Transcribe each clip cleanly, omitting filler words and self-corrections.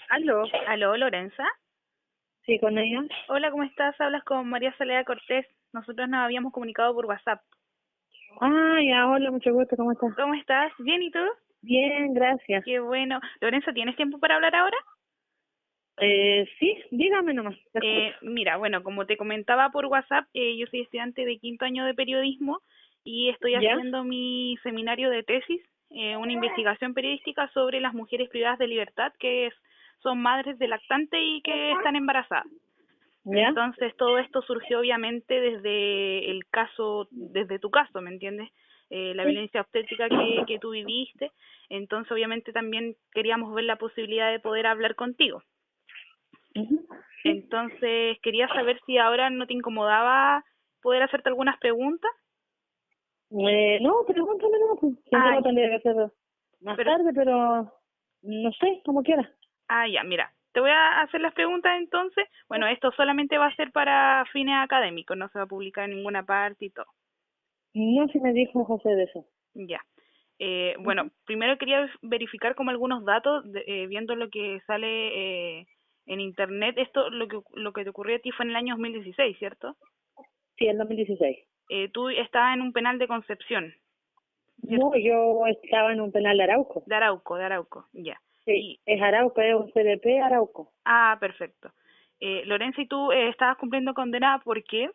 Aló, Aló, Lorenza. sí, con ella. Hola, ¿cómo estás? Hablas con María Soledad Cortés. Nosotros nos habíamos comunicado por WhatsApp. Ah, ya, hola, mucho gusto, ¿cómo estás? ¿Cómo estás? ¿Bien y tú? Bien, gracias. Qué bueno. Lorenza, ¿tienes tiempo para hablar ahora? Sí, dígame nomás, te escucho. Mira, bueno, como te comentaba por WhatsApp, yo soy estudiante de quinto año de periodismo y estoy ¿Ya? haciendo mi seminario de tesis, una investigación periodística sobre las mujeres privadas de libertad son madres de lactante y que están embarazadas. ¿Ya? Entonces todo esto surgió obviamente desde tu caso, ¿me entiendes? La Sí. violencia obstétrica que tú viviste. Entonces obviamente también queríamos ver la posibilidad de poder hablar contigo. Ujú. Sí. Entonces quería saber si ahora no te incomodaba poder hacerte algunas preguntas. No, pregúntame, no, pues, si no Ah, lo tendría que hacer más pero, tarde, pero no sé, como quieras. ya, mira, te voy a hacer las preguntas entonces. Bueno, esto solamente va a ser para fines académicos, no se va a publicar en ninguna parte y todo. No, si me dijo José de eso. Ya. Ujú. Bueno, primero quería verificar como algunos datos, viendo lo que sale en internet. Esto, lo que te ocurrió a ti fue en el año 2016, ¿cierto? Sí, en 2016. Tú estabas en un penal de Concepción, No, ¿cierto? yo estaba en un penal de Arauco. De Arauco, ya. Sí, Y, es Arauco, es un CDP Arauco. perfecto. Lorenza, ¿y tú estabas cumpliendo condena por qué?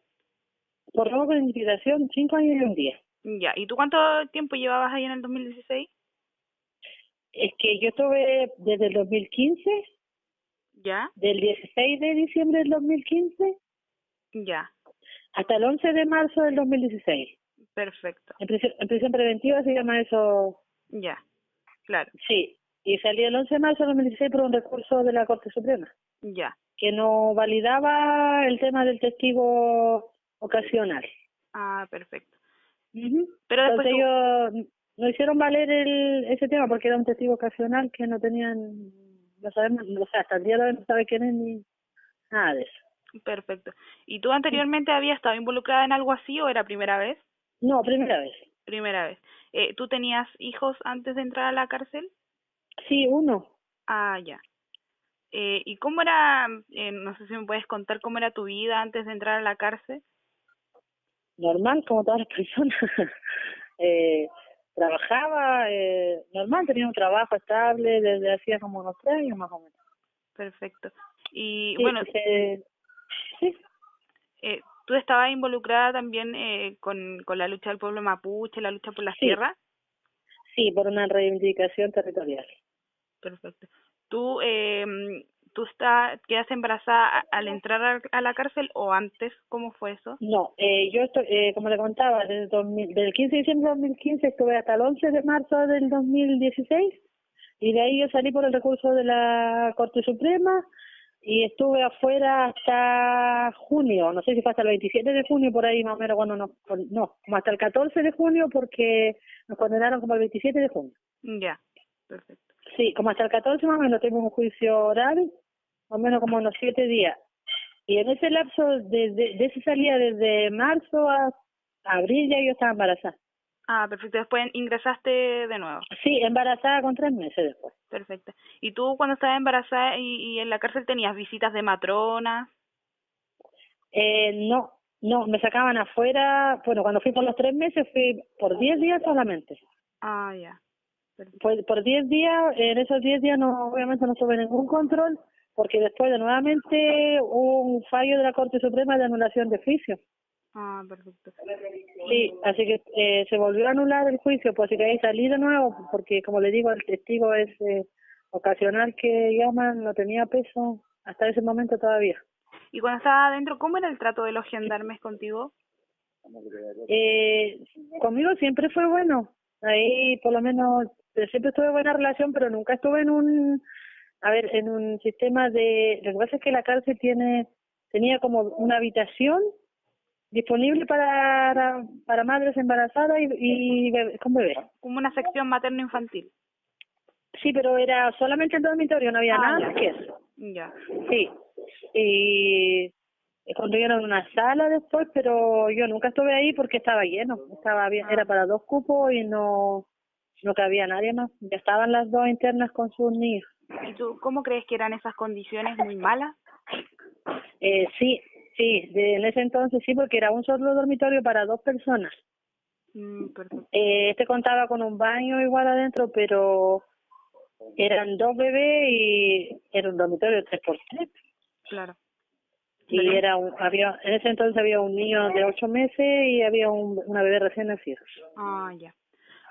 Por robo con identificación, 5 años y un día. Ya. ¿Y tú cuánto tiempo llevabas ahí en el 2016? Es que yo estuve desde el 2015, Ya, del 16 de diciembre del 2015 ya, hasta el 11 de marzo del 2016. perfecto. En prisión preventiva se llama eso, Ya, claro, sí. Y salí el 11 de marzo del 2016 por un recurso de la Corte Suprema, ya. que no validaba el tema del testigo ocasional. Perfecto. Ujú. Pero después Entonces tú, ellos no hicieron valer ese tema porque era un testigo ocasional que no tenían, no sabemos, o sea, hasta el día de hoy no sabe quién es ni nada de eso. perfecto. ¿Y tú anteriormente habías estado involucrada en algo así o era primera vez? No, primera vez. Primera vez. ¿Tú tenías hijos antes de entrar a la cárcel? Sí, uno. Ya. ¿Y cómo era, no sé si me puedes contar cómo era tu vida antes de entrar a la cárcel? Normal, como todas las personas. eh, Trabajaba normal, tenía un trabajo estable desde hacía como unos 3 años más o menos. Perfecto. Y Sí, bueno, sí, ¿tú estabas involucrada también con la lucha del pueblo mapuche, la lucha por las sí, tierras? sí, por una reivindicación territorial. Perfecto. ¿Tú, quedaste embarazada al entrar a la cárcel o antes? ¿Cómo fue eso? No, yo estoy, como le contaba, del 15 de diciembre de 2015 estuve hasta el 11 de marzo del 2016 y de ahí yo salí por el recurso de la Corte Suprema y estuve afuera hasta junio, no sé si fue hasta el 27 de junio, por ahí más o menos cuando no, como hasta el 14 de junio porque nos condenaron como el 27 de junio. Ya, perfecto. Sí, como hasta el 14 más o menos tengo un juicio oral, más o menos como unos 7 días. Y en ese lapso, de ese salía desde marzo a abril ya yo estaba embarazada. Perfecto. Después ingresaste de nuevo. Sí, embarazada con 3 meses después. Perfecto. ¿Y tú cuando estabas embarazada y en la cárcel tenías visitas de matronas? No, no, me sacaban afuera, bueno, cuando fui por los 3 meses fui por 10 días solamente. Ya. Pues por 10 días, en esos 10 días no, obviamente no tuve ningún control, porque después de nuevamente hubo un fallo de la Corte Suprema de anulación de juicio. Perfecto. Sí, Y, así que se volvió a anular el juicio, pues así que ahí salí de nuevo, porque como le digo, el testigo es ocasional que llaman, no tenía peso hasta ese momento todavía. y cuando estabas adentro, ¿cómo era el trato de los gendarmes contigo? Eh, Conmigo siempre fue bueno, ahí por lo menos siempre estuve en buena relación, pero nunca estuve en un sistema lo que pasa es que la cárcel tenía como una habitación disponible para madres embarazadas y con bebés. Como una sección materno-infantil. Sí, pero era solamente el dormitorio, no había nada Ya, más que eso. ya. Sí, y construyeron una sala después, pero yo nunca estuve ahí porque estaba lleno, estaba bien, era para 2 cupos y no cabía nadie más. Ya estaban las dos internas con sus niños. ¿Y tú cómo crees que eran esas condiciones muy malas? Sí, sí, en ese entonces sí, porque era un solo dormitorio para 2 personas. Perfecto. Este contaba con un baño igual adentro, pero eran 2 bebés y era un dormitorio de 3x3. Claro. Y Loren- en ese entonces había un niño de 8 meses y había una bebé recién nacida. ya.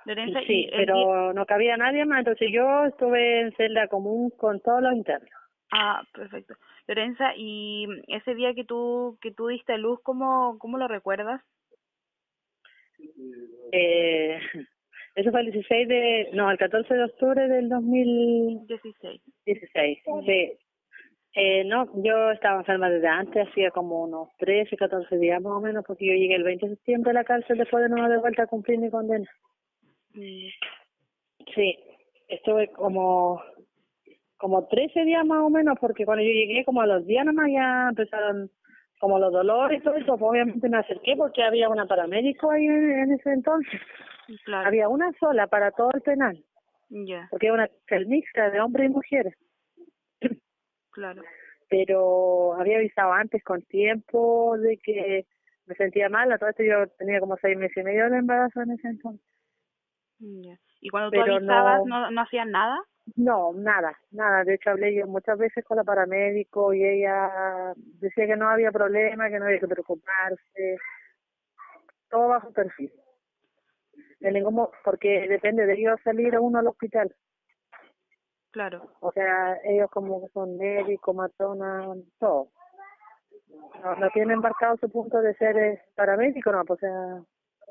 Lorenza, y Sí, el día... pero no cabía nadie más, entonces yo estuve en celda común con todos los internos. Perfecto. Lorenza, y ese día que tú diste a luz, ¿cómo lo recuerdas? Eh, Eso fue el 14 de octubre del 16. 2016. Sí. No, yo estaba enferma desde antes, hacía como unos 13, 14 días más o menos, porque yo llegué el 20 de septiembre a la cárcel después de no haber vuelto a cumplir mi condena. Mm, Sí, estuve como 13 días más o menos, porque cuando yo llegué, como a los días nomás ya empezaron como los dolores y todo eso, pues obviamente me acerqué porque había una paramédico ahí en ese entonces. Claro, Había una sola para todo el penal, ya, porque era una cárcel mixta de hombres y mujeres. claro. Pero había avisado antes con tiempo de que me sentía mal, a todo esto yo tenía como 6 meses y medio de embarazo en ese entonces. Ya. Y cuando tú Pero avisabas, no, ¿no hacían nada? no, nada. De hecho, hablé yo muchas veces con la paramédico y ella decía que no había problema, que no había que preocuparse, todo bajo perfil. Porque depende de ellos salir uno al hospital. Claro, O sea, ellos como que son médicos, matronas, todo. No tienen embarcado su punto de ser paramédico, no, pues, o sea,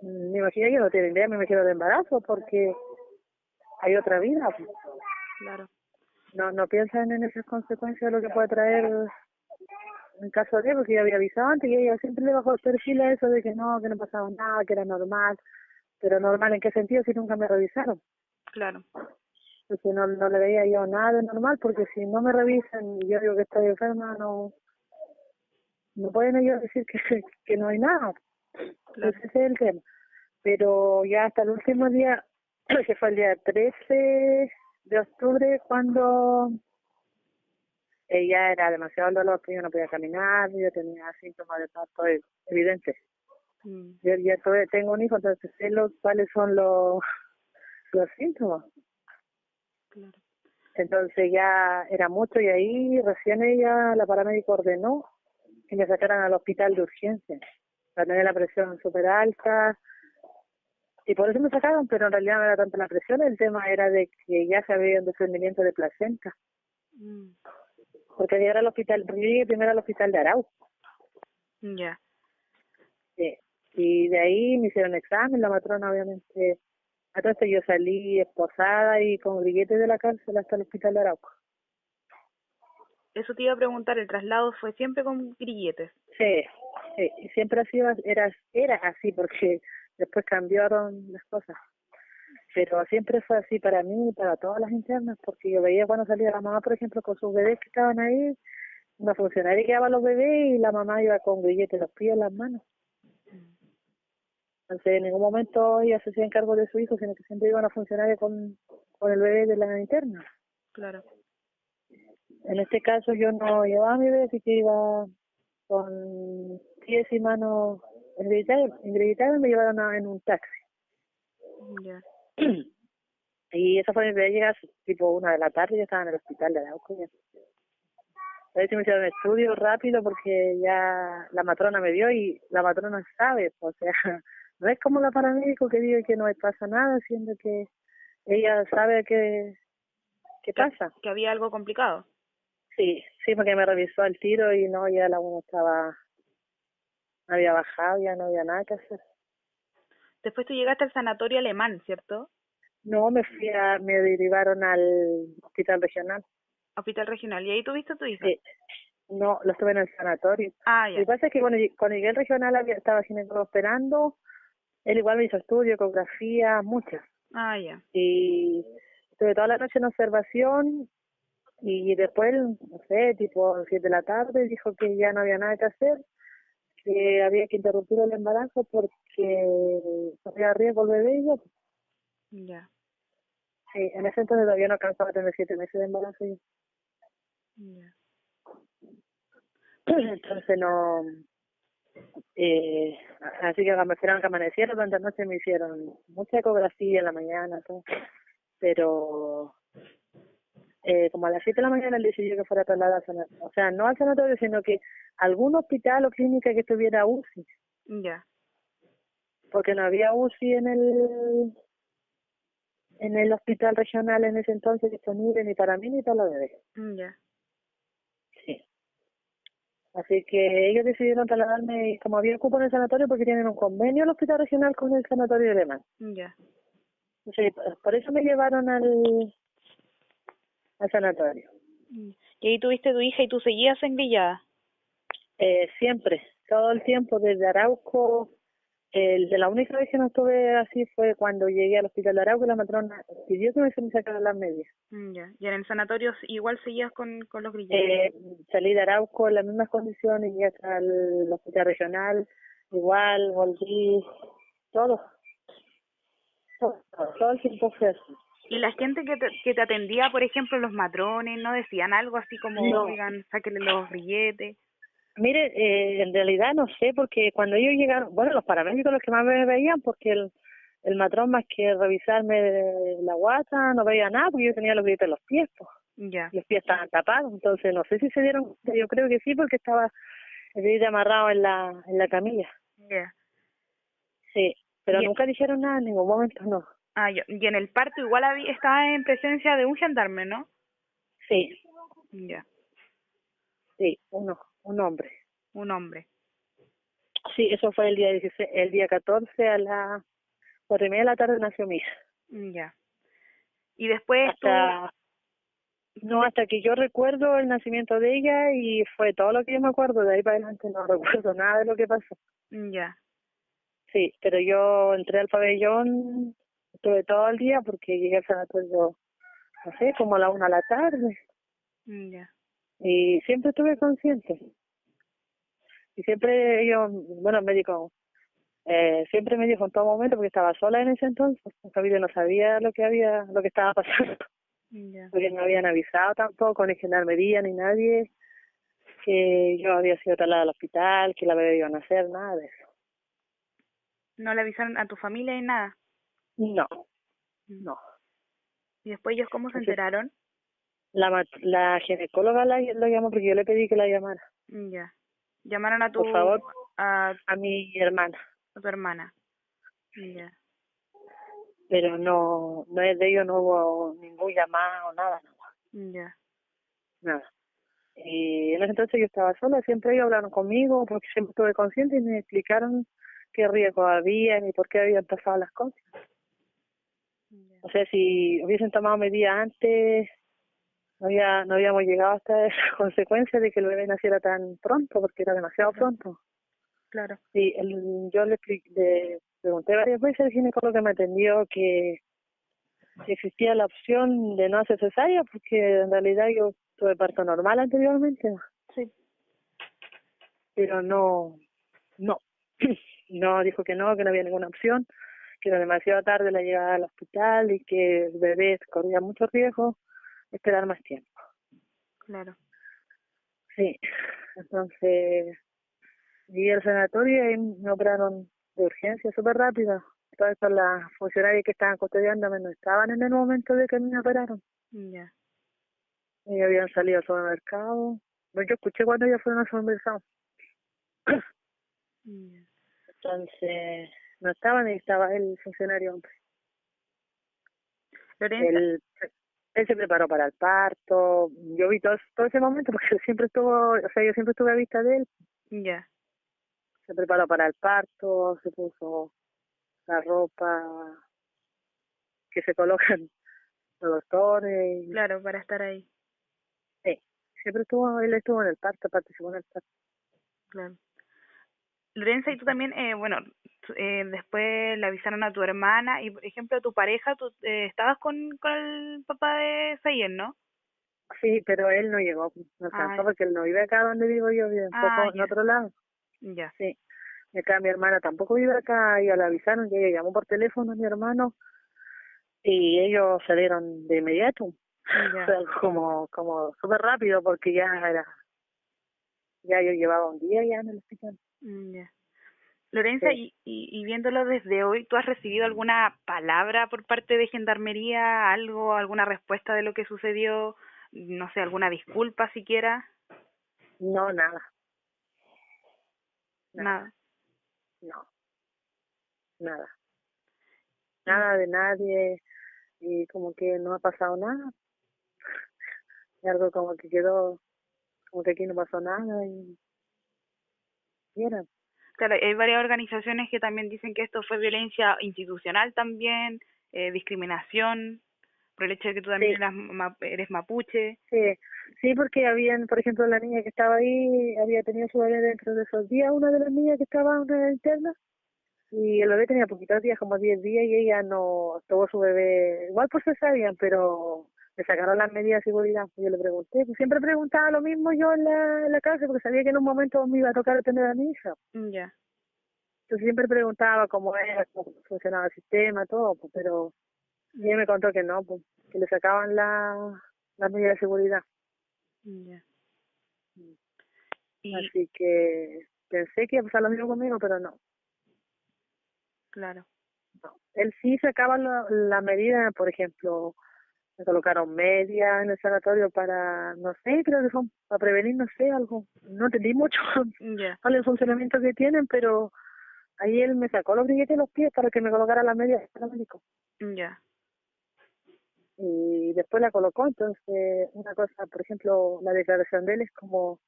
me imagino que no tienen idea, me imagino de embarazo, porque hay otra vida. Pues. claro, No piensan en esas consecuencias de lo que puede traer en caso de, porque yo había avisado antes y ella siempre le bajó el perfil a eso de que no pasaba nada, que era normal. Pero normal, ¿en qué sentido? Si nunca me revisaron. claro, Entonces no le veía yo nada de normal, porque si no me revisan y yo digo que estoy enferma, no pueden ellos decir que no hay nada. claro. Ese es el tema. Pero ya hasta el último día, que fue el día 13 de octubre, cuando ella era demasiado dolor, que yo no podía caminar, yo tenía síntomas de parto evidentes. Mm, Yo ya tengo un hijo, entonces sé cuáles son los síntomas. claro. Entonces ya era mucho y ahí recién la paramédico ordenó que me sacaran al hospital de urgencia. Tenía la presión súper alta y por eso me sacaron, pero en realidad no era tanta la presión, el tema era de que ya se había un desprendimiento de placenta. Mm, Porque llegué al hospital, porque yo llegué primero al hospital de Arauco. ya. Sí. Y de ahí me hicieron examen, la matrona obviamente. Entonces yo salí esposada y con grilletes de la cárcel hasta el hospital de Arauco. Eso te iba a preguntar, ¿el traslado fue siempre con grilletes? Sí, sí, y siempre era así porque después cambiaron las cosas. Pero siempre fue así para mí y para todas las internas, porque yo veía cuando salía la mamá, por ejemplo, con sus bebés que estaban ahí, una funcionaria que llevaba los bebés y la mamá iba con grilletes en los pies, en las manos. Entonces, en ningún momento ella se hacía cargo de su hijo, sino que siempre iba una funcionaria con el bebé de la interna. Claro, En este caso yo no llevaba a mi bebé, así que iba con pies y manos engrilletadas y me llevaron en un taxi. ya. Y esa fue mi primera llegada, tipo 1 de la tarde, yo estaba en el hospital de Arauco. A veces me hicieron estudio rápido porque ya la matrona me vio y la matrona sabe, o sea, no es como la paramédico que dice que no pasa nada, siendo que ella sabe qué Que, pasa. que había algo complicado. Sí, porque me revisó al tiro y no, ya la uno no había bajado, ya no había nada que hacer. Después tú llegaste al sanatorio alemán, ¿cierto? No, me derivaron al hospital regional. Hospital regional. Y ahí tuviste a tu hija. Sí, no, lo estuve en el sanatorio. Lo Ya. que pasa es que cuando llegué al regional estaba ginecólogo esperando, él igual me hizo estudio, ecografía, muchas. Ya. Y estuve toda la noche en observación y después, no sé, tipo 7 de la tarde, dijo que ya no había nada que hacer, que había que interrumpir el embarazo porque había riesgo el bebé y yo. Ya. Sí, en ese entonces todavía no alcanzaba a tener 7 meses de embarazo. Ya. Entonces no, así que me esperaron que amaneciera, durante la noche me hicieron mucha ecografía en la mañana, todo. Pero como a las 7 de la mañana él decidió que fuera trasladado al sanatorio, o sea, no al sanatorio, sino que a algún hospital o clínica que tuviera UCI, Ya. porque no había UCI en el hospital regional en ese entonces disponible ni para mí ni para los bebés. Ya. Sí. Así que ellos decidieron trasladarme, y como había cupo en el sanatorio, porque tienen un convenio el hospital regional con el sanatorio alemán. Ya. Sí, por eso me llevaron al sanatorio. Y ahí tuviste tu hija y tú seguías engrillada. Siempre, todo el tiempo, desde Arauco. De la única vez que no estuve así fue cuando llegué al hospital de Arauco y la matrona pidió que me sacaran las medias. Ya. Y en el sanatorio igual seguías con los grilletes. Salí de Arauco en las mismas condiciones, llegué hasta el hospital regional, igual, volví, todo, todo el tiempo fue así. Y la gente que te atendía, por ejemplo, los matrones, ¿no decían algo así como, No, oigan, sáquenle los grilletes? mire, en realidad no sé, porque cuando ellos llegaron, bueno, los paramédicos los que más me veían, porque el matrón más que revisarme la guata no veía nada, porque yo tenía los grilletes en los pies, pues. Ya. Los pies estaban tapados, entonces no sé si se dieron cuenta, yo creo que sí, porque estaba el grillete amarrado en la camilla. Ya. Sí, pero Y, nunca dijeron nada, en ningún momento no. y en el parto igual estaba en presencia de un gendarme, ¿no? Sí, Ya. sí, un hombre. Un hombre. Sí, eso fue el día 16, el día 14 a las 4:30 de la tarde nació mi hija. Ya. Y después tú, Hasta, no, hasta que yo recuerdo el nacimiento de ella y fue todo lo que yo me acuerdo, de ahí para adelante no recuerdo nada de lo que pasó. ya. Sí, pero yo entré al pabellón, estuve todo el día porque llegué al sanatorio, no sé, como a la 1 de la tarde Ya. y siempre estuve consciente. Y siempre ellos, bueno, el médico siempre me dijo en todo momento, porque estaba sola en ese entonces, porque yo no sabía lo que estaba pasando, Ya. porque no habían avisado tampoco, ni gendarmería, ni nadie, que yo había sido trasladada al hospital, que la bebé iba a nacer, nada de eso. No le avisaron a tu familia ni nada. No, no. Y después ellos, ¿cómo se Entonces, enteraron? la ginecóloga lo llamó porque yo le pedí que la llamara. Ya. Llamaron Por favor, a, a mi hermana. a tu hermana. Ya. Pero no es de ellos, no hubo ningún llamado, nada, Ya. nada. Y en ese entonces yo estaba sola, siempre ellos hablaron conmigo, porque siempre estuve consciente y me explicaron qué riesgo había y por qué habían pasado las cosas. O sea, si hubiesen tomado medidas antes, no habíamos llegado hasta esa consecuencia de que el bebé naciera tan pronto, porque era demasiado pronto. Claro. Sí, yo le pregunté varias veces al ginecólogo que me atendió que si existía la opción de no hacer cesárea, porque en realidad yo tuve parto normal anteriormente, Sí. pero no, no, dijo que no había ninguna opción, que era demasiado tarde la llegada al hospital y que el bebé corría mucho riesgo esperar más tiempo. Claro. Sí, entonces llegué al sanatorio y me operaron de urgencia súper rápido. Todas las funcionarias que estaban custodiándome no estaban en el momento de que me operaron. Ya. Ellos habían salido al supermercado. Bueno, yo escuché cuando ellos fueron al supermercado. Ya. Entonces no estaban y estaba el funcionario hombre. Lorenza. Él, él se preparó para el parto. Yo vi todo ese momento porque él siempre estuvo, o sea, yo siempre estuve a vista de él. Ya. Se preparó para el parto, se puso la ropa que se colocan los doctores. Claro, para estar ahí. Sí, él estuvo en el parto, participó en el parto. Claro. Lorenza, y tú también, bueno, después le avisaron a tu hermana y, por ejemplo, a tu pareja, tú estabas con el papá de Sayen, ¿no? Sí, pero él no llegó, no alcanzó Ah, porque él no vive acá donde vivo yo, vive un poco en ya. otro lado. Ya. Sí, y acá mi hermana tampoco vive acá, y le avisaron que ella llamó por teléfono a mi hermano y ellos salieron de inmediato. O Ya, sea, como súper rápido porque ya yo llevaba un día ya en el hospital. ya. Lorenza, Sí. y viéndolo desde hoy, ¿tú has recibido alguna palabra por parte de Gendarmería, algo, alguna respuesta de lo que sucedió? No sé, alguna disculpa siquiera, No, nada, nada, nada. no, nada, Y nada de nadie y como que no ha pasado nada. Y algo como que quedó, como que aquí no pasó nada y era. claro, hay varias organizaciones que también dicen que esto fue violencia institucional también, discriminación, por el hecho de que tú también Sí, eras eres mapuche. sí, sí, porque habían, por ejemplo, la niña que estaba ahí había tenido su bebé dentro de esos días, una de las niñas que estaba en la interna, y el bebé tenía poquitos días, como 10 días, y ella no tuvo su bebé, igual por cesárea, pero le sacaron las medidas de seguridad. Yo le pregunté, pues siempre preguntaba lo mismo yo en la casa, porque sabía que en un momento me iba a tocar atender a mi hija. Ya, Entonces siempre preguntaba cómo era, cómo funcionaba el sistema, todo, pues, pero ella me contó que no, pues, que le sacaban las medidas de seguridad. ya. Y Así que pensé que iba a pasar lo mismo conmigo, pero no. claro, No. Él sí sacaba la medida, por ejemplo, me colocaron media en el sanatorio para, no sé, creo que son para prevenir, no sé, algo. No entendí mucho ya, cuál es el funcionamiento que tienen, pero ahí él me sacó los grilletes de los pies para que me colocara la media para médico. ya, Y después la colocó, entonces una cosa, por ejemplo, la declaración de él es como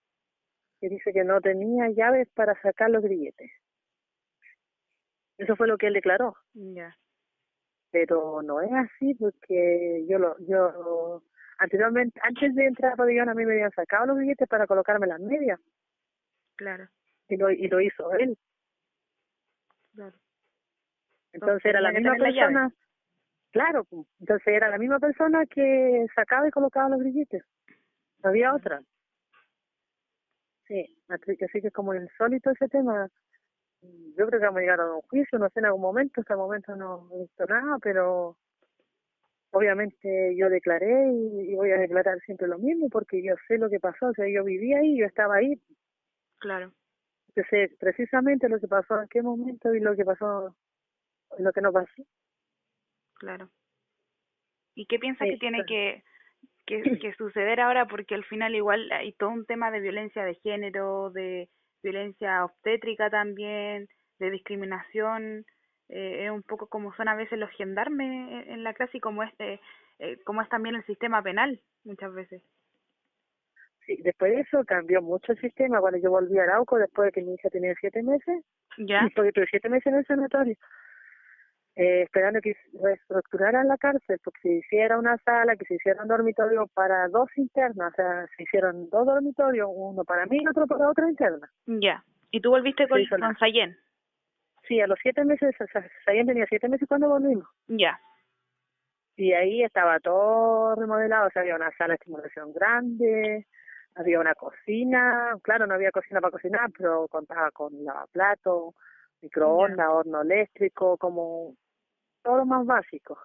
que dice que no tenía llaves para sacar los grilletes. Eso fue lo que él declaró. ya, Pero no es así porque yo anteriormente, antes de entrar a pabellón a mí me habían sacado los billetes para colocarme las medias claro, y lo hizo él. claro. Entonces Entonces era la tenía que misma tener la llave. persona, claro, pues, entonces era la misma persona que sacaba y colocaba los billetes. No había Claro. otra. Sí, así que es como insólito ese tema. Yo creo que vamos a llegar a un juicio, no sé en algún momento, hasta el momento no he visto nada, pero obviamente yo declaré y voy a declarar siempre lo mismo porque yo sé lo que pasó, o sea, yo vivía ahí, yo estaba ahí, Claro, yo sé precisamente lo que pasó en qué momento y lo que pasó y lo que no pasó. claro. ¿Y qué piensas que Sí, tiene que suceder ahora? Porque al final igual hay todo un tema de violencia de género, de violencia obstétrica también, de discriminación. Es un poco como son a veces los gendarmes en la clase y como es también el sistema penal muchas veces. sí, después de eso cambió mucho el sistema cuando yo volví a Arauco, después de que mi hija tenía 7 meses, ¿Ya? porque tuve 7 meses en el sanatorio, esperando que reestructuraran la cárcel, porque se hiciera una sala, que se hiciera un dormitorio para dos internas, o sea, se hicieron dos dormitorios, uno para mí y otro para otra interna. Ya. ¿Y tú volviste Se hizo con nada. Sayén? Sí, a los 7 meses, o sea, Sayan tenía 7 meses cuando volvimos. Ya, Y ahí estaba todo remodelado, o sea, había una sala de estimulación grande, había una cocina, claro, no había cocina para cocinar, pero contaba con lavaplatos, ya. microondas, horno eléctrico, como todo lo más básico.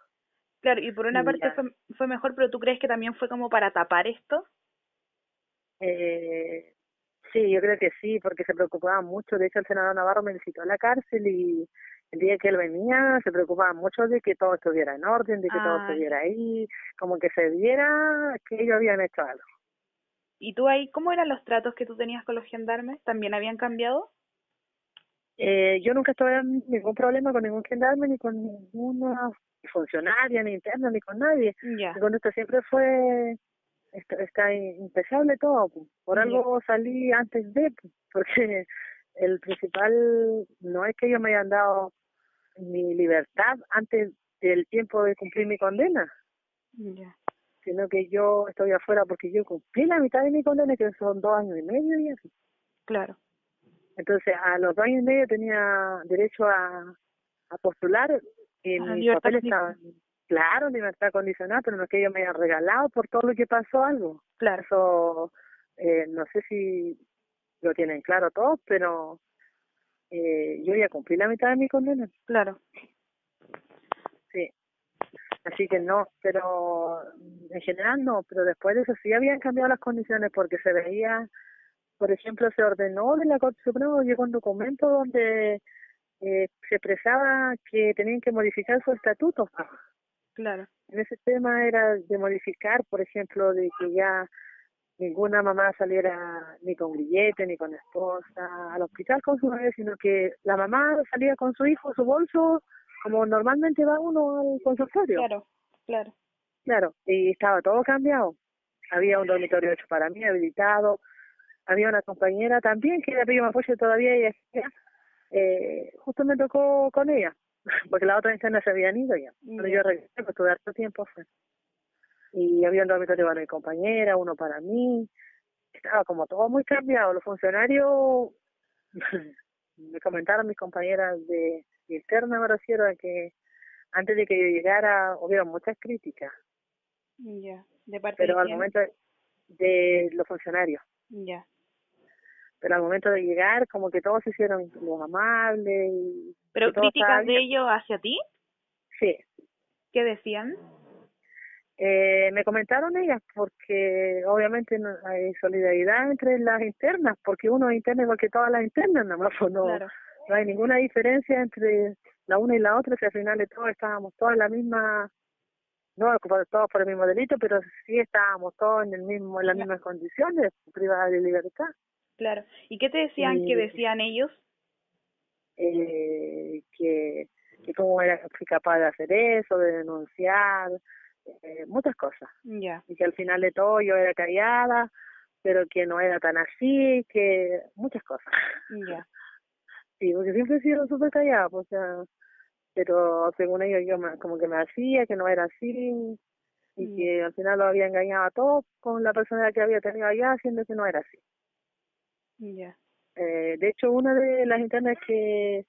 Claro, y por una Y parte ya, fue mejor, pero ¿tú crees que también fue como para tapar esto? eh, sí, yo creo que sí, porque se preocupaba mucho. De hecho, el senador Navarro me visitó a la cárcel y el día que él venía se preocupaba mucho de que todo estuviera en orden, de que todo Ah, estuviera ahí, como que se viera que ellos habían hecho algo. ¿y tú ahí, cómo eran los tratos que tú tenías con los gendarmes? ¿También habían cambiado? Yo nunca tuve ningún problema con ningún gendarme, ni con ninguna funcionaria, ni interna, ni con nadie. Ya, Mi conducta siempre fue, está impecable todo. Po. Por ya, algo salí antes de, po, porque el principal no es que ellos me hayan dado mi libertad antes del tiempo de cumplir mi condena, ya, sino que yo estoy afuera porque yo cumplí la mitad de mi condena, que son 2 años y medio y así. claro. Entonces, a los 2 años y medio tenía derecho a postular y Ah, mis libertad papeles estaban, condicional. claro, libertad condicional, pero no es que ellos me hayan regalado por todo lo que pasó algo. Claro, Eso, no sé si lo tienen claro todos, pero yo ya cumplí la mitad de mi condena, claro. sí. Así que no, pero en general no, pero después de eso sí habían cambiado las condiciones porque se veía, por ejemplo, se ordenó de la Corte Suprema, llegó un documento donde se expresaba que tenían que modificar su estatuto. Claro, En ese tema era de modificar, por ejemplo, de que ya ninguna mamá saliera ni con grillete, ni con esposa al hospital con su bebé, sino que la mamá salía con su hijo, su bolso, como normalmente va uno al consultorio. claro, claro. Claro, y estaba todo cambiado. Había un dormitorio hecho para mí, habilitado. Había una compañera también que era prima apoyo todavía y decía, justo me tocó con ella, porque las otras internas se habían ido ya. Pero yo regresé, pues tuve harto tiempo. Y había un dormitorio para mi compañera, uno para mí. Estaba como todo muy cambiado. Los funcionarios, me comentaron mis compañeras de interna, me refiero a que antes de que yo llegara hubieron muchas críticas, Ya. ¿De parte de pero al quién? momento de los funcionarios. Ya. Pero al momento de llegar, como que todos se hicieron los amables y que ¿Pero todo estaba críticas de bien. ellos hacia ti? Sí. ¿Qué decían? Me comentaron ellas porque obviamente no hay solidaridad entre las internas, porque uno es interna igual que todas las internas, nada más, pues Claro. no hay ninguna diferencia entre la una y la otra, si al final de todo estábamos todos en la misma, no todos por el mismo delito, pero sí estábamos todos en el mismo, en las mismas condiciones, privadas de libertad. Claro. ¿Y qué te decían que Y decían ellos? que cómo era fui capaz de hacer eso, de denunciar, muchas cosas. Ya. Y que al final de todo yo era callada, pero que no era tan así, que muchas cosas. Ya. Sí, porque siempre he sido súper callada, pues, o sea, pero según ellos yo como que me hacía, que no era así, y que al final lo había engañado a todos con la persona que había tenido allá, haciendo que no era así. Ya. De hecho, una de las internas que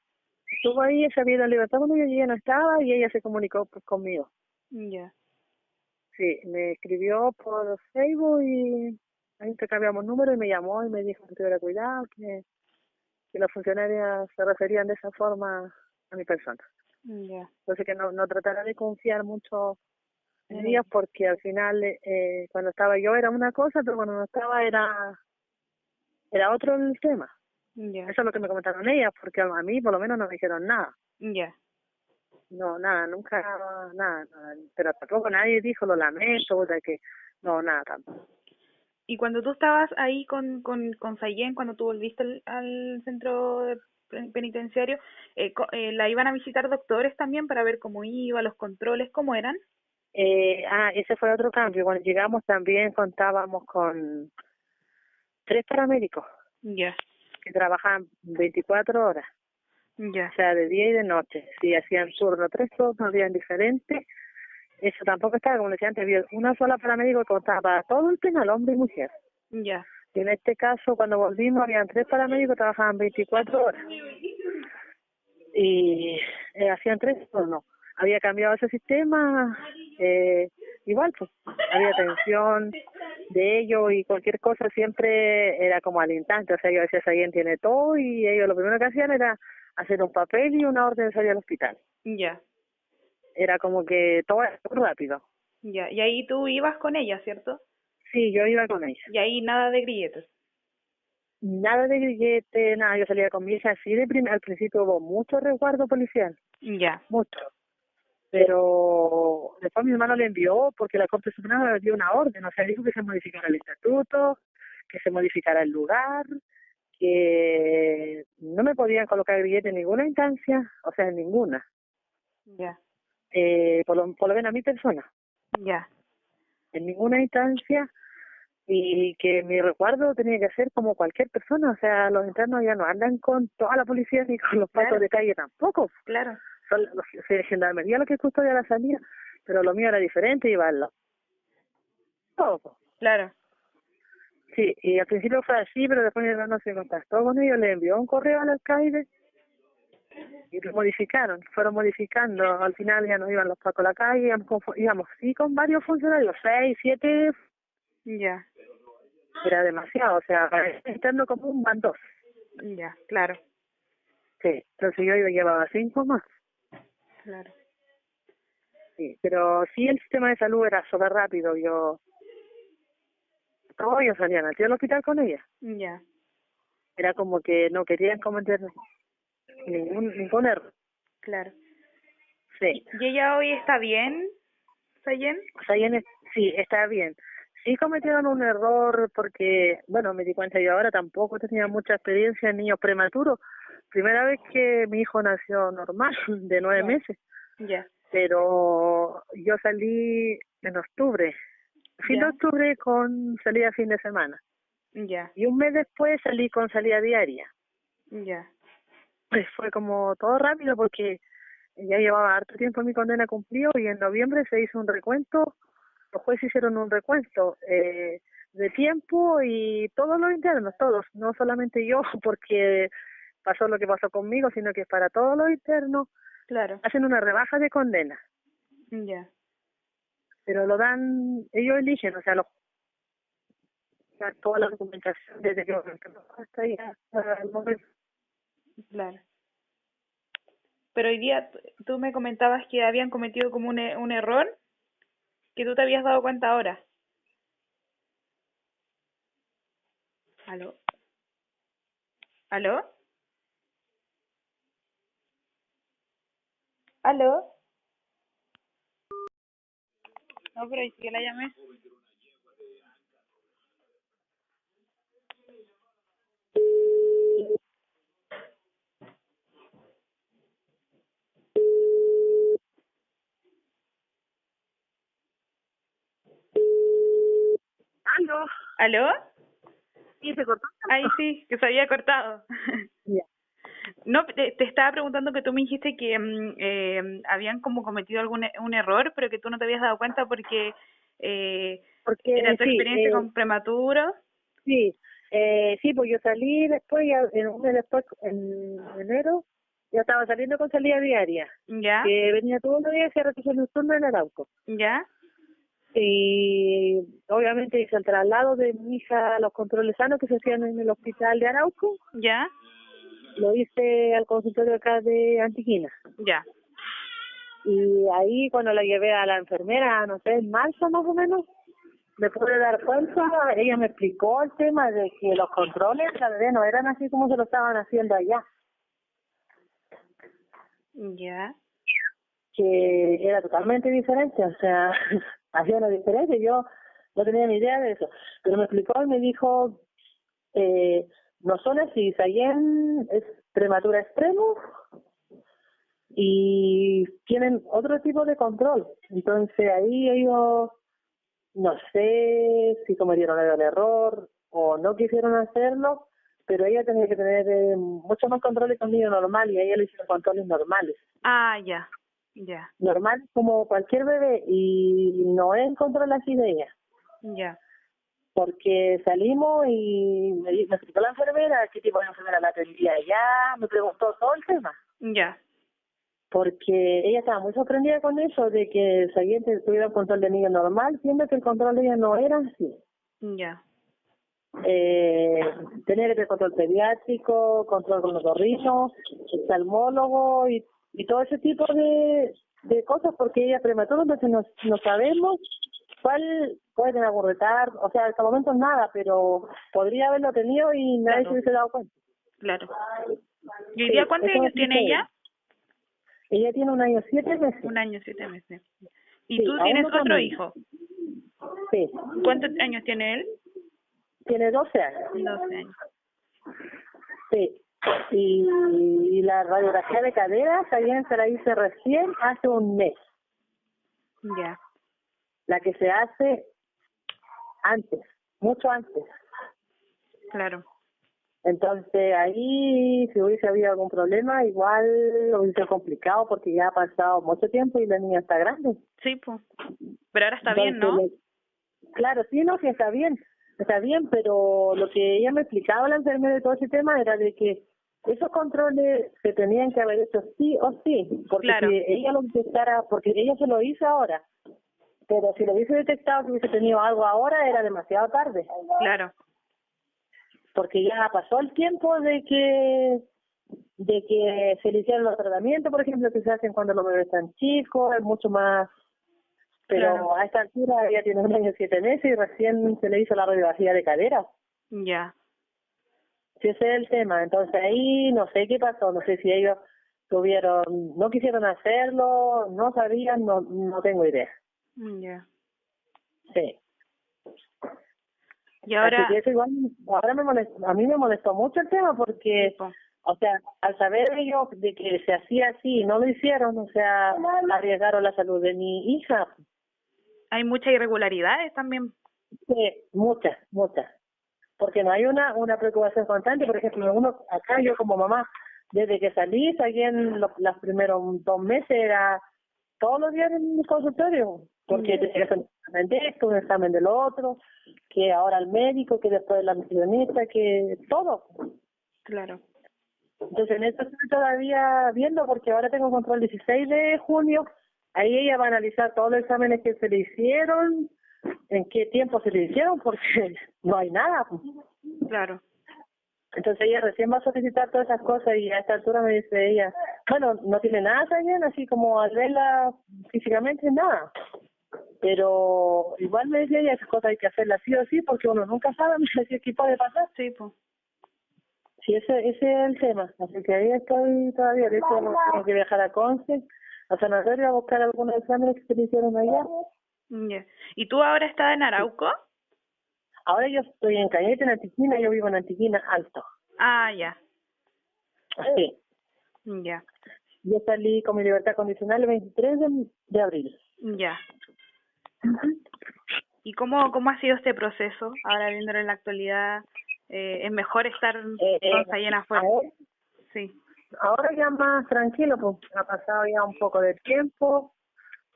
estuvo ahí, esa vida en libertad cuando yo ya no estaba, y ella se comunicó pues, conmigo. Ya. Sí, me escribió por Facebook y ahí intercambiamos números y me llamó y me dijo que tuviera cuidado, que las funcionarias se referían de esa forma a mi persona. Ya. Entonces que no tratara de confiar mucho en En ellos porque al final cuando estaba yo era una cosa, pero cuando no estaba era otro el tema. Ya. Eso es lo que me comentaron ellas, porque a mí por lo menos no me dijeron nada. Ya. No, nada, nunca, nada, pero tampoco nadie dijo lo lamento, de que, no, nada tampoco. Y cuando tú estabas ahí con Sayen, cuando tú volviste al centro penitenciario, ¿la iban a visitar doctores también para ver cómo iba, los controles, cómo eran? Ese fue otro cambio. Cuando llegamos también contábamos con 3 paramédicos Ya. que trabajaban 24 horas, Ya. o sea, de día y de noche. Si hacían turno, 3 turnos, días diferentes. Eso tampoco estaba, como decía antes, había una sola paramédico que contaba para todo el penal, hombre y mujer. Ya. Y en este caso, cuando volvimos, habían 3 paramédicos que trabajaban 24 horas. Y hacían 3 turnos. Había cambiado ese sistema, igual, pues, había atención de ellos y cualquier cosa siempre era como al instante. O sea, yo decía, si alguien tiene todo y ellos lo primero que hacían era hacer un papel y una orden de salir al hospital. Ya. Era como que todo era muy rápido. Ya. Y ahí tú ibas con ella, ¿cierto? Sí, yo iba con ella. Y ahí nada de grilletes. Nada de grillete, nada, yo salía con mi hija así al principio hubo mucho resguardo policial, Ya. mucho. Pero después mi hermano le envió porque la Corte Suprema le dio una orden, o sea, dijo que se modificara el estatuto, que se modificara el lugar, que no me podían colocar grillete en ninguna instancia, o sea, en ninguna, Ya. por lo menos a mi persona, Ya. en ninguna instancia, y que mi resguardo tenía que ser como cualquier persona, o sea, los internos ya no andan con toda la policía ni con los pasos Claro. de calle tampoco. Claro. Son los de gendarmería los que custodia la salida, pero lo mío era diferente, iba al lado. Todo. Claro. Sí, y al principio fue así, pero después mi hermano se contactó con ellos, le envió un correo al alcaide y lo modificaron, fueron modificando. Al final ya no iban los pacos a la calle, íbamos sí con varios funcionarios, 6, 7, Ya. era demasiado, o sea, para el interno común van 2. Ya. Claro. Sí, entonces yo llevaba 5 más. Claro. sí, pero sí el sistema de salud era súper rápido, todos ellos salían al tiro al hospital con ella. Ya, Era como que no querían cometer ningún error. claro. Sí, ¿Y ella hoy está bien, Sayen? o sea, sí, está bien. Sí cometieron un error porque, bueno, me di cuenta yo ahora, tampoco tenía mucha experiencia en niños prematuros. Primera vez que mi hijo nació normal, de 9 Claro. meses, Ya, pero yo salí en octubre, fin de ya, octubre con salida fin de semana. ya, Y un mes después salí con salida diaria. ya, Pues fue como todo rápido porque ya llevaba harto tiempo mi condena cumplido y en noviembre se hizo un recuento, los jueces hicieron un recuento de tiempo y todos los internos, todos, no solamente yo porque pasó lo que pasó conmigo, sino que para todos los internos claro, hacen una rebaja de condena, ya, pero lo dan, ellos eligen, o sea, toda la documentación desde que hasta ahí hasta el momento. claro. Pero hoy día tú me comentabas que habían cometido como un error que tú te habías dado cuenta ahora. ¿Aló? ¿Aló? ¿Aló? No, pero ¿y si que la llamé? ¿Aló? ¿Aló? ¿Sí se cortó? Ahí sí, que se había cortado. Ya. No, te estaba preguntando que tú me dijiste que habían como cometido un error, pero que tú no te habías dado cuenta porque era Porque tu experiencia con prematuro. sí, sí, pues yo salí después, ya, en un mes después, en enero, ya estaba saliendo con salida diaria, ¿Ya? que venía todos los días y hacía rotación nocturna en Arauco. ¿Ya? Y obviamente hice el traslado de mi hija a los controles sanos que se hacían en el hospital de Arauco, ¿Ya? lo hice al consultorio acá de Antiquina. ¿Ya? Y ahí cuando la llevé a la enfermera, no sé, en marzo más o menos, me pude dar cuenta, ella me explicó el tema de que los controles de la bebé no eran así como se lo estaban haciendo allá, ¿Ya? que era totalmente diferente, o sea, hacía una diferencia, yo no tenía ni idea de eso, pero me explicó y me dijo, no son así, Sayen es prematura extremo y tienen otro tipo de control, entonces ahí ellos no sé si cometieron el error o no quisieron hacerlo, pero ella tenía que tener mucho más controles que un niño normal y a ella le hicieron controles normales. Ah, ya. Ya. Normal como cualquier bebé y no es control así de ella. Ya. Porque salimos y me explicó la enfermera qué tipo de enfermera la atendía allá, me preguntó todo el tema. Ya. Porque ella estaba muy sorprendida con eso de que el siguiente tuviera un control de niño normal, siendo que el control de ella no era así. Ya. Tener el control pediátrico, control con los otorrino, oftalmólogo y todo ese tipo de cosas, porque ella prematura, entonces no sabemos cuál puede tener algún retardo, o sea, hasta el momento nada, pero podría haberlo tenido y nadie se Claro. hubiese dado cuenta. Claro. ¿Y hoy Sí, día cuántos eso me años tiene explicó ella? ella tiene 1 año 7 meses. 1 año 7 meses. ¿Y Sí, tú aún tienes no otro camina. hijo? Sí, ¿Cuántos años tiene él? tiene 12 años. 12 años. Sí, y la radiografía de cadera también se la hice recién hace un mes. Ya. La que se hace antes, mucho antes. Claro. Entonces ahí, si hubiese habido algún problema, igual lo hubiese complicado porque ya ha pasado mucho tiempo y la niña está grande. Sí, pues. Pero ahora está bien, Entonces, ¿no? claro, sí, no, que está bien, pero lo que ella me explicaba la enfermera de todo ese tema era de que esos controles se tenían que haber hecho sí o sí, porque Claro. si ella lo detectara, porque ella se lo hizo ahora, pero si lo hubiese detectado que hubiese tenido algo ahora, era demasiado tarde. Claro. Porque ya pasó el tiempo de que se le hicieron los tratamientos, por ejemplo, que se hacen cuando los bebés están chicos, es mucho más pero Claro. a esta altura ella tiene 1 año y 7 meses y recién se le hizo la radiografía de cadera. Ya. Si ese es el tema, entonces ahí no sé qué pasó, no sé si ellos no quisieron hacerlo, no sabían, no tengo idea. Ya. Sí. Y Así ahora, que eso igual, ahora a mí me molestó mucho el tema porque, tipo, o sea, al saber ellos de que se hacía así y no lo hicieron, o sea, arriesgaron la salud de mi hija. hay muchas irregularidades también. Sí, muchas. Porque no hay una preocupación constante. Por ejemplo, acá yo como mamá, desde que salí en los primeros 2 meses, era todos los días en mi consultorio, porque tenía que hacer un examen de esto, un examen del otro, que ahora el médico, que después la nutricionista, que todo. Claro. Entonces en esto estoy todavía viendo, porque ahora tengo control el 16 de junio, ahí ella va a analizar todos los exámenes que se le hicieron, en qué tiempo se le hicieron, porque no hay nada. Claro. Entonces ella recién va a solicitar todas esas cosas y a esta altura me dice ella, bueno, no tiene nada también, así como al verla físicamente, nada. Pero igual me decía ella, esas cosas hay que hacerlas sí o sí, porque uno nunca sabe, me decía, qué puede pasar. Sí, pues. Sí, ese es el tema. Así que ahí estoy todavía, de hecho tengo que viajar a Conce, a San Antonio, a buscar algunos exámenes que se le hicieron allá. Ya. ¿Y tú ahora estás en Arauco? Ahora yo estoy en Cañete, en Antiquina, yo vivo en Antiquina Alto. Ah, ya. Sí. Ya. Yo salí con mi libertad condicional el 23 de abril. Ya. ¿Y cómo ha sido este proceso? Ahora viéndolo en la actualidad, ¿es mejor estar entonces ahí en afuera? Ahora, Sí. ahora ya más tranquilo, pues ha pasado ya un poco de tiempo.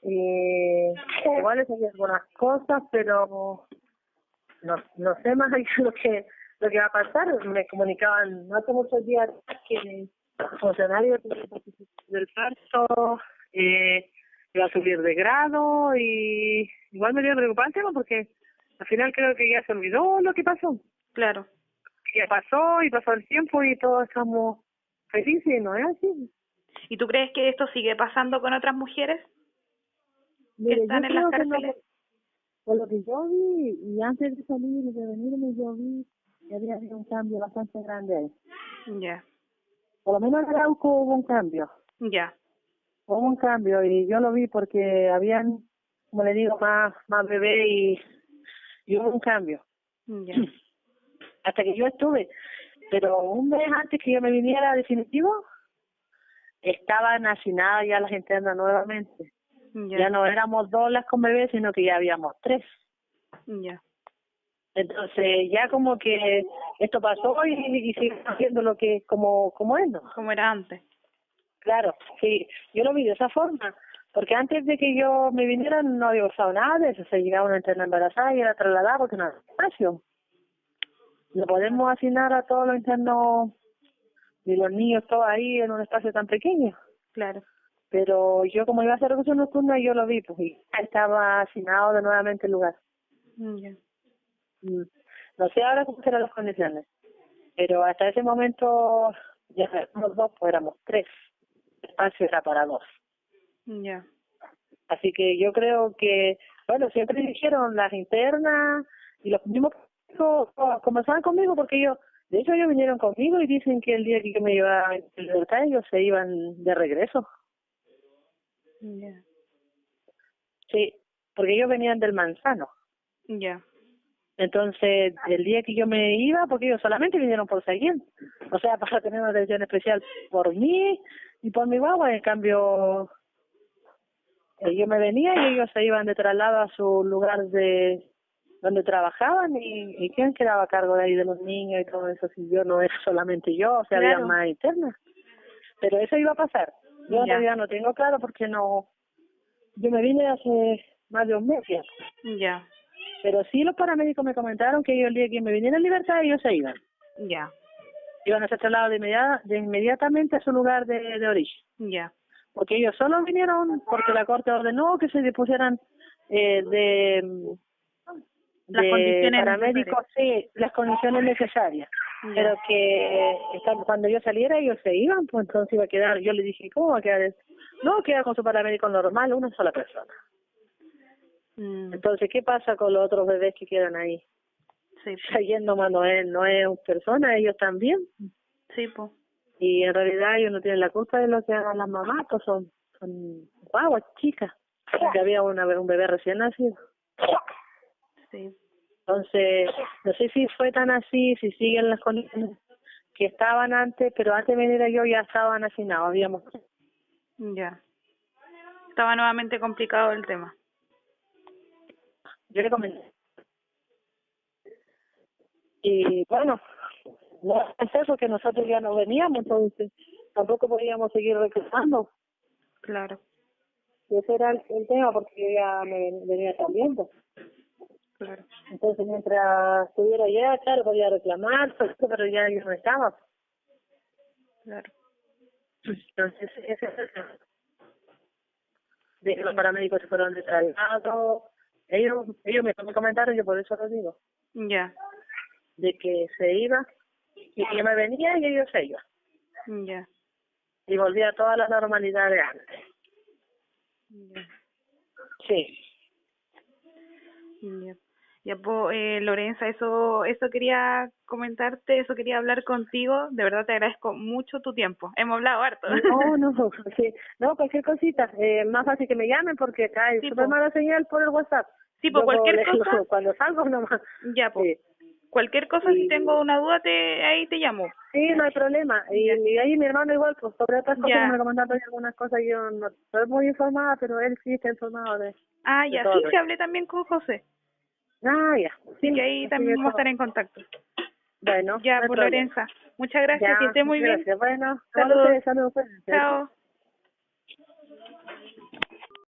Igual he sabido algunas cosas, pero no sé más allá lo que va a pasar. Me comunicaban no hace muchos días que el funcionario del parto iba a subir de grado, y igual me dio preocupante, ¿no? Porque al final creo que ya se olvidó lo que pasó. Claro. Ya pasó y pasó el tiempo y todos estamos felices, ¿no es así? ¿Y tú crees que esto sigue pasando con otras mujeres que Mire, están yo en las creo que no, cárceles? por lo que yo vi, y antes de salir y de venirme, yo vi que había habido un cambio bastante grande ahí. Ya. Por lo menos en Arauco hubo un cambio. Ya. Hubo un cambio y yo lo vi porque habían, como le digo, más bebés y hubo un cambio. Ya. Hasta que yo estuve, pero un mes antes que yo me viniera definitivo, estaban hacinadas ya las internas nuevamente. Ya Ya. no éramos 2 las con bebés, sino que ya habíamos 3. Ya. Entonces ya como que esto pasó y sigue haciendo lo que como es, ¿no? Como era antes. Claro, sí, yo lo vi de esa forma, porque antes de que yo me viniera no había usado nada de eso, se llegaba una interna embarazada y era trasladada porque no había espacio. No podemos asignar a todos los internos y los niños todos ahí en un espacio tan pequeño. Claro. Pero yo como iba a hacer recursos nocturnos, yo lo vi, pues y estaba asignado de nuevamente el lugar. Ya. Mm. No sé ahora cómo serán las condiciones, pero hasta ese momento ya no éramos 2, pues éramos 3. El espacio era para 2. Ya. Así que yo creo que, bueno, siempre dijeron las internas y los mismos conversaban conmigo, porque de hecho ellos vinieron conmigo y dicen que el día que yo me iba a libertad ellos se iban de regreso. Ya. Sí, porque ellos venían del Manzano. Ya. Entonces, el día que yo me iba, porque ellos solamente vinieron por seguir, o sea, para tener una atención especial por mí y por mi guagua. En cambio, yo me venía y ellos se iban de traslado a su lugar de donde trabajaban, y quién quedaba a cargo de ahí de los niños y todo eso, si yo no era solamente yo, o sea, había Claro. más internas. Pero eso iba a pasar. Yo en Ya. realidad no tengo claro porque yo me vine hace más de un mes ya. Ya. Pero sí los paramédicos me comentaron que ellos el día que me viniera en libertad ellos se iban. Ya. Iban a ser trasladados de inmediatamente a su lugar de origen. Ya. Porque ellos solo vinieron porque la corte ordenó que se dispusieran de Las condiciones paramédicos, sí, las condiciones necesarias. necesarias. Pero que cuando yo saliera ellos se iban, pues entonces iba a quedar, yo le dije, ¿cómo va a quedar? No, queda con su paramédico normal, una sola persona. Entonces, ¿qué pasa con los otros bebés que quedan ahí? Sí, Ayer nomás no es persona, ellos también. sí, pues. Y en realidad ellos no tienen la culpa de lo que hagan las mamás, pues son guaguas, chicas. Que había un bebé recién nacido. Sí. Entonces, no sé si fue tan así, si siguen las condiciones que estaban antes, pero antes de venir yo ya estaban hacinados, habíamos... Ya. Estaba nuevamente complicado el tema. Yo le comenté. Y bueno, no es eso que nosotros ya no veníamos, entonces tampoco podíamos seguir reclutando. Claro. Y ese era el tema, porque yo ya me venía saliendo. Claro. Entonces, mientras estuviera allá, claro, podía reclamar, pero ya yo no estaba. Claro. Entonces, ese es el tema. De que los paramédicos se fueron de traslado. Ellos me comentaron, yo por eso lo digo, Ya. de que se iba, y que yo me venía y ellos se iban. Ya. Y volvía a toda la normalidad de antes. Ya. Sí. Ya. Ya, pues, Lorenza, eso quería comentarte, eso quería hablar contigo. De verdad te agradezco mucho tu tiempo. Hemos hablado harto. No, sí. No, cualquier cosita. Más fácil que me llamen porque acá hay súper Tipo, mala señal por el WhatsApp. tipo, cualquier cosa. Cuando salgo nomás. Ya, pues. Sí. Cualquier cosa, si tengo una duda, ahí te llamo. Sí, no hay problema. Ya. Y ahí mi hermano igual, pues sobre otras cosas que me Ya. comentaron algunas cosas, yo no estoy muy informada, pero él sí está informado Ah, de ya, todo sí, se eso. hablé también con José. Ah, ya. Así que Sí, ahí así también que vamos a todo. estar en contacto. Bueno, Ya, no hay pues problema. Lorenza, muchas gracias, que Ya, esté muy bien. gracias. Bueno, igual Saludos. ustedes, saludos. Pues. Chao.